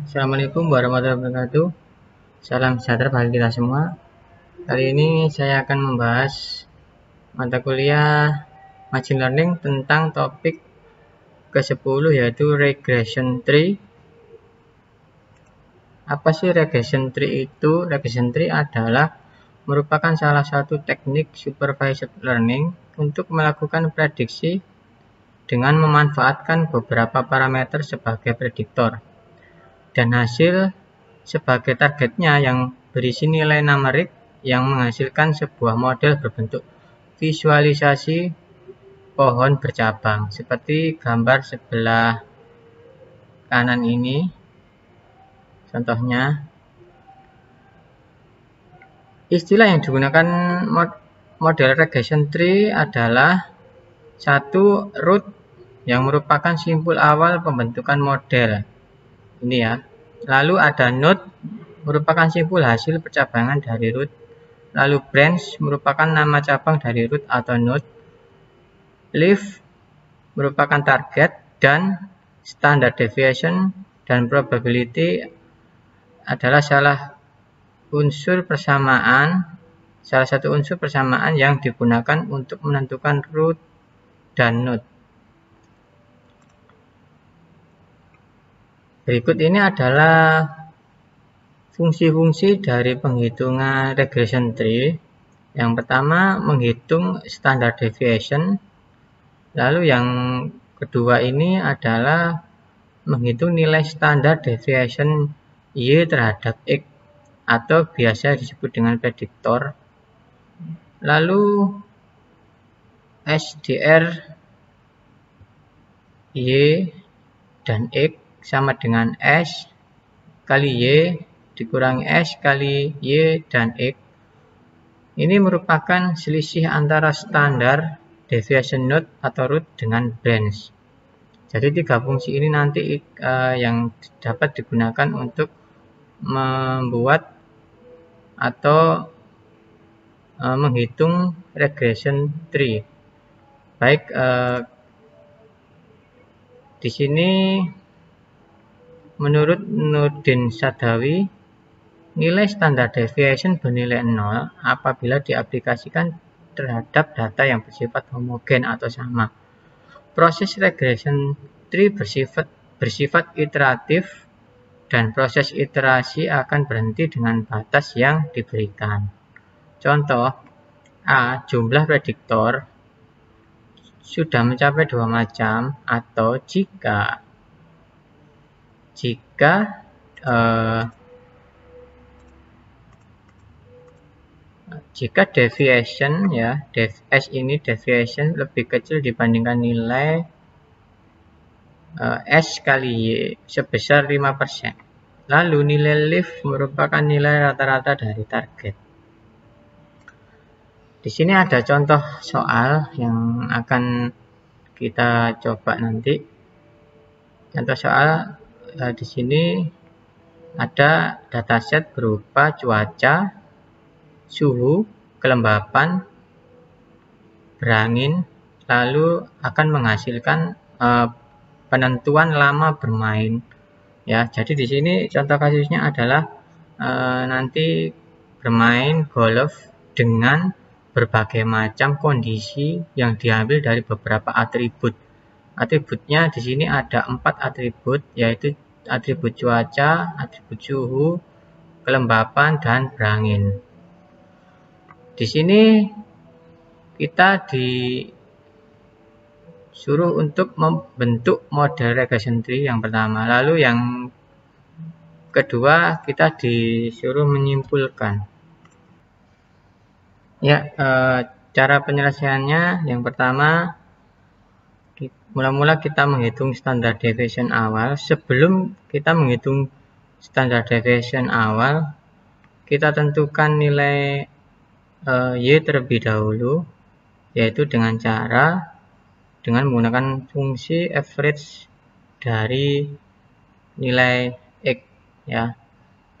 Assalamualaikum warahmatullahi wabarakatuh. Salam sejahtera bagi kita semua. Kali ini saya akan membahas mata kuliah Machine Learning tentang topik ke-10 yaitu Regression Tree. Apa sih Regression Tree itu? Regression Tree adalah merupakan salah satu teknik Supervised Learning untuk melakukan prediksi dengan memanfaatkan beberapa parameter sebagai prediktor dan hasil sebagai targetnya yang berisi nilai numerik yang menghasilkan sebuah model berbentuk visualisasi pohon bercabang seperti gambar sebelah kanan ini. Contohnya, istilah yang digunakan model regression tree adalah satu, root yang merupakan simpul awal pembentukan model ini ya. Lalu ada node merupakan simpul hasil percabangan dari root. Lalu branch merupakan nama cabang dari root atau node. Leaf merupakan target, dan standard deviation dan probability adalah salah satu unsur persamaan yang digunakan untuk menentukan root dan node. Berikut ini adalah fungsi-fungsi dari penghitungan regression tree. Yang pertama, menghitung standard deviation. Lalu yang kedua ini adalah menghitung nilai standard deviation Y terhadap X atau biasa disebut dengan prediktor. Lalu SDR Y dan X sama dengan S kali Y dikurangi S kali Y dan X. Ini merupakan selisih antara standar deviation node atau root dengan branch. Jadi tiga fungsi ini nanti yang dapat digunakan untuk membuat atau menghitung regression tree. Baik, di sini menurut Nurdin Sadawi, nilai standard deviation bernilai 0 apabila diaplikasikan terhadap data yang bersifat homogen atau sama. Proses regression tree bersifat iteratif dan proses iterasi akan berhenti dengan batas yang diberikan. Contoh, A. Jumlah prediktor sudah mencapai 2 macam, atau jika deviation ya, S ini deviation lebih kecil dibandingkan nilai S kali Y sebesar 5%. Lalu nilai leaf merupakan nilai rata-rata dari target. Di sini ada contoh soal yang akan kita coba nanti. Contoh soal di sini ada dataset berupa cuaca, suhu, kelembapan, berangin, lalu akan menghasilkan penentuan lama bermain. Ya, jadi di sini contoh kasusnya adalah nanti bermain golf dengan berbagai macam kondisi yang diambil dari beberapa atribut. Atributnya di sini ada 4 atribut, yaitu atribut cuaca, atribut suhu, kelembapan, dan berangin. Di sini kita disuruh untuk membentuk model regression tree yang pertama. Lalu yang kedua kita disuruh menyimpulkan. Ya, cara penyelesaiannya yang pertama, mula-mula kita menghitung standard deviation awal. Sebelum kita menghitung standard deviation awal, kita tentukan nilai Y terlebih dahulu, yaitu dengan menggunakan fungsi average dari nilai X ya.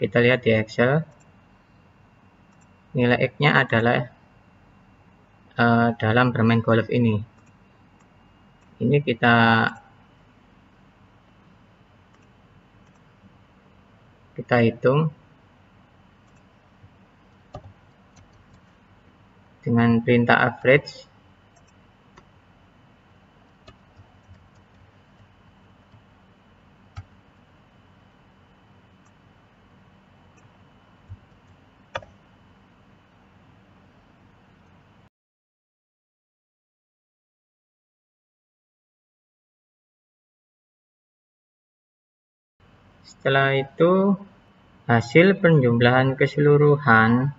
Kita lihat di Excel. Nilai X-nya adalah dalam bermain golf ini. Ini kita Kita hitung dengan perintah average. Setelah itu hasil penjumlahan keseluruhan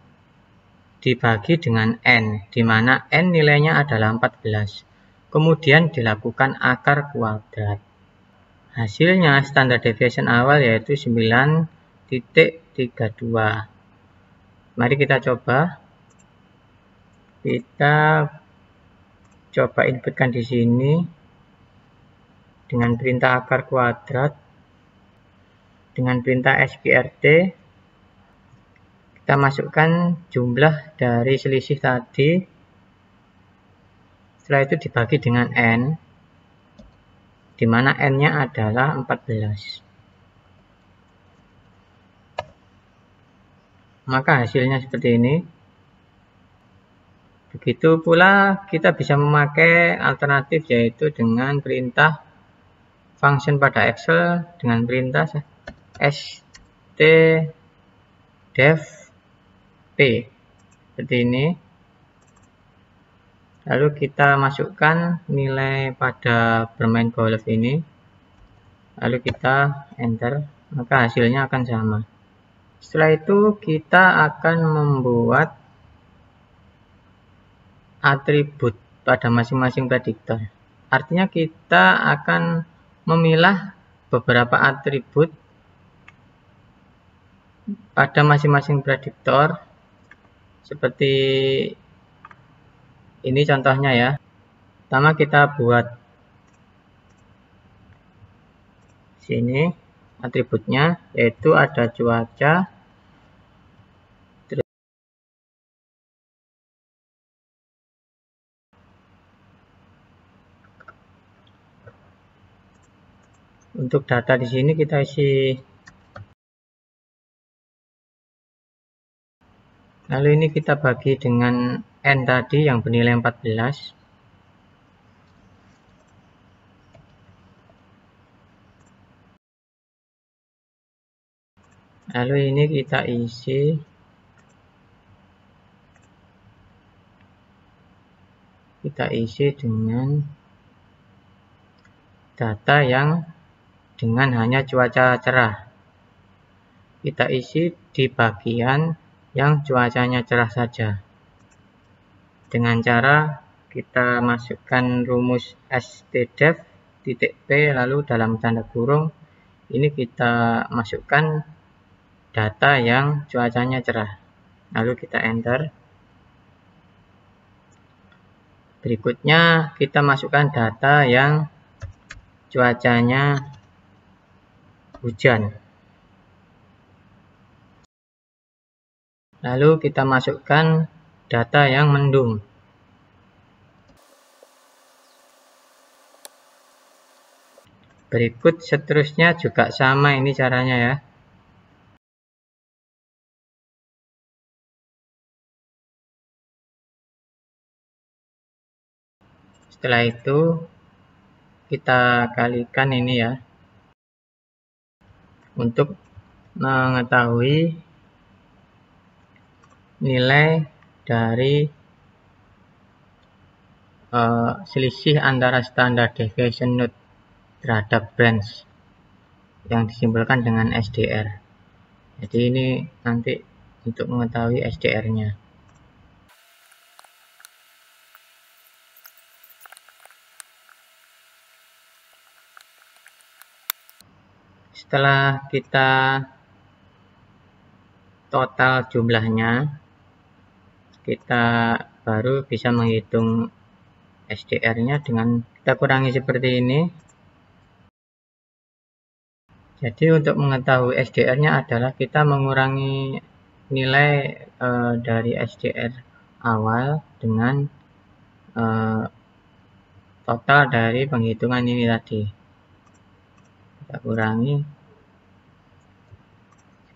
dibagi dengan N, di mana N nilainya adalah 14. Kemudian dilakukan akar kuadrat. Hasilnya standard deviation awal yaitu 9.32. Mari kita coba. Kita coba inputkan di sini dengan perintah akar kuadrat. Dengan perintah sqrt kita masukkan jumlah dari selisih tadi. Setelah itu dibagi dengan N, di mana N-nya adalah 14. Maka hasilnya seperti ini. Begitu pula kita bisa memakai alternatif, yaitu dengan perintah function pada Excel dengan perintah stdevp seperti ini. Lalu kita masukkan nilai pada bermain golf ini, lalu kita enter, maka hasilnya akan sama. Setelah itu kita akan membuat atribut pada masing-masing prediktor. Artinya kita akan memilah beberapa atribut pada masing-masing prediktor, seperti ini contohnya ya. Pertama kita buat sini atributnya, yaitu ada cuaca, untuk data di sini kita isi. Lalu ini kita bagi dengan N tadi yang bernilai 14. Lalu ini kita isi. Kita isi dengan data yang dengan hanya cuaca cerah. Kita isi di bagian yang cuacanya cerah saja. Dengan cara kita masukkan rumus stdev.p, lalu dalam tanda kurung ini kita masukkan data yang cuacanya cerah. Lalu kita enter. Berikutnya kita masukkan data yang cuacanya hujan. Lalu kita masukkan data yang mendung. Berikut seterusnya juga sama, ini caranya ya. Setelah itu kita kalikan ini ya, untuk mengetahui nilai dari selisih antara standard deviation node terhadap branch yang disimpulkan dengan SDR. Jadi ini nanti untuk mengetahui SDR-nya. Setelah kita total jumlahnya, kita baru bisa menghitung SDR-nya dengan kita kurangi seperti ini. Jadi untuk mengetahui SDR-nya adalah kita mengurangi nilai dari SDR awal dengan total dari penghitungan ini tadi. Kita kurangi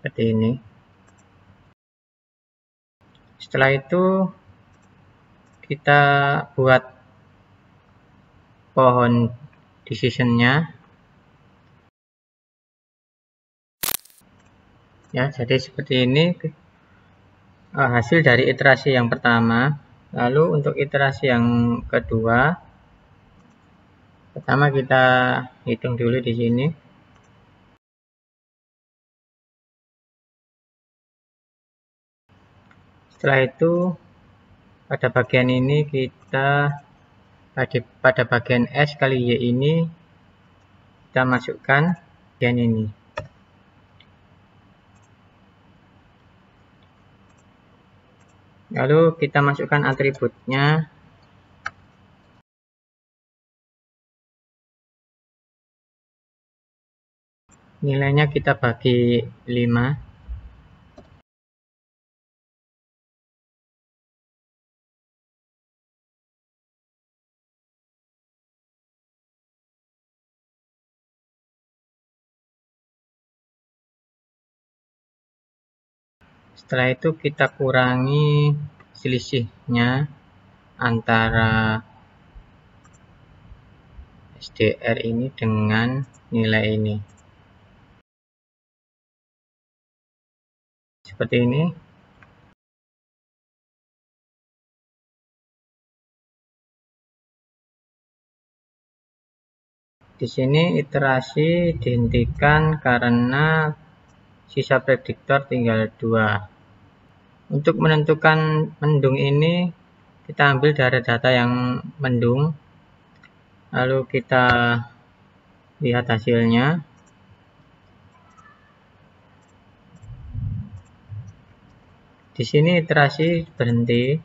seperti ini. Setelah itu kita buat pohon decision-nya. Ya, jadi seperti ini hasil dari iterasi yang pertama. Lalu untuk iterasi yang kedua, pertama kita hitung dulu di sini. Setelah itu pada bagian ini kita pada bagian S kali Y ini kita masukkan bagian ini. Lalu kita masukkan atributnya. Nilainya kita bagi 5. Setelah itu kita kurangi selisihnya antara SDR ini dengan nilai ini. Seperti ini. Di sini iterasi dihentikan karena sisa prediktor tinggal 2. Untuk menentukan mendung ini, kita ambil dari data yang mendung, lalu kita lihat hasilnya. Di sini iterasi berhenti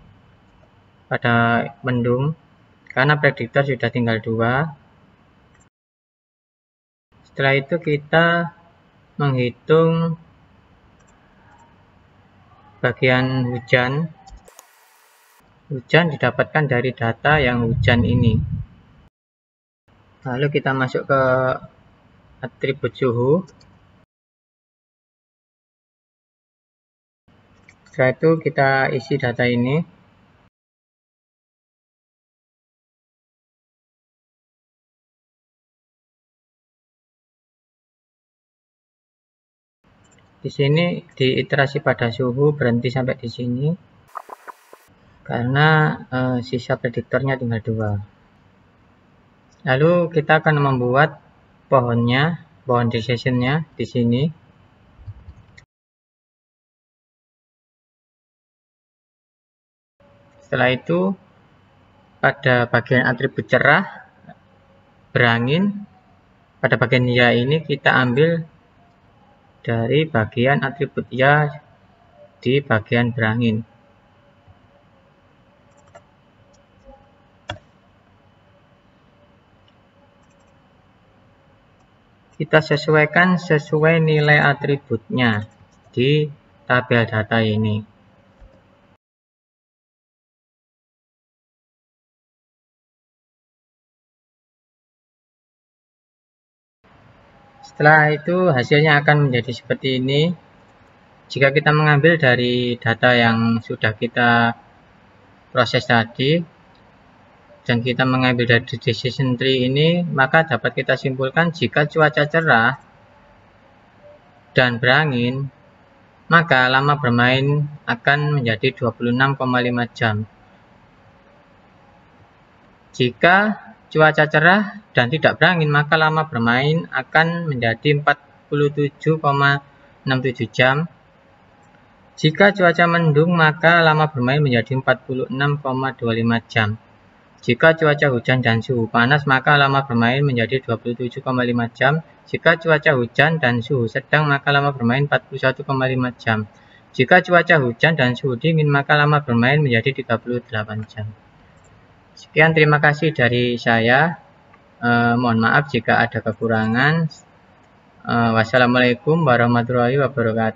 pada mendung karena prediktor sudah tinggal 2. Setelah itu kita menghitung bagian hujan. Hujan didapatkan dari data yang hujan ini. Lalu kita masuk ke atribut suhu. Setelah itu kita isi data ini. Di sini di iterasi pada suhu berhenti sampai di sini karena sisa prediktornya tinggal 2. Lalu kita akan membuat pohonnya, pohon decision-nya di sini. Setelah itu pada bagian atribut cerah, berangin, pada bagian ya ini kita ambil dari bagian atribut ya di bagian berangin. Kita sesuaikan sesuai nilai atributnya di tabel data ini. Setelah itu hasilnya akan menjadi seperti ini. Jika kita mengambil dari data yang sudah kita proses tadi dan kita mengambil dari decision tree ini, maka dapat kita simpulkan jika cuaca cerah dan berangin, maka lama bermain akan menjadi 26,5 jam. Jika cuaca cerah dan tidak berangin, maka lama bermain akan menjadi 47,67 jam. Jika cuaca mendung, maka lama bermain menjadi 46,25 jam. Jika cuaca hujan dan suhu panas, maka lama bermain menjadi 27,5 jam. Jika cuaca hujan dan suhu sedang, maka lama bermain 41,5 jam. Jika cuaca hujan dan suhu dingin, maka lama bermain menjadi 38 jam. Sekian, terima kasih dari saya. Mohon maaf jika ada kekurangan. Wassalamualaikum warahmatullahi wabarakatuh.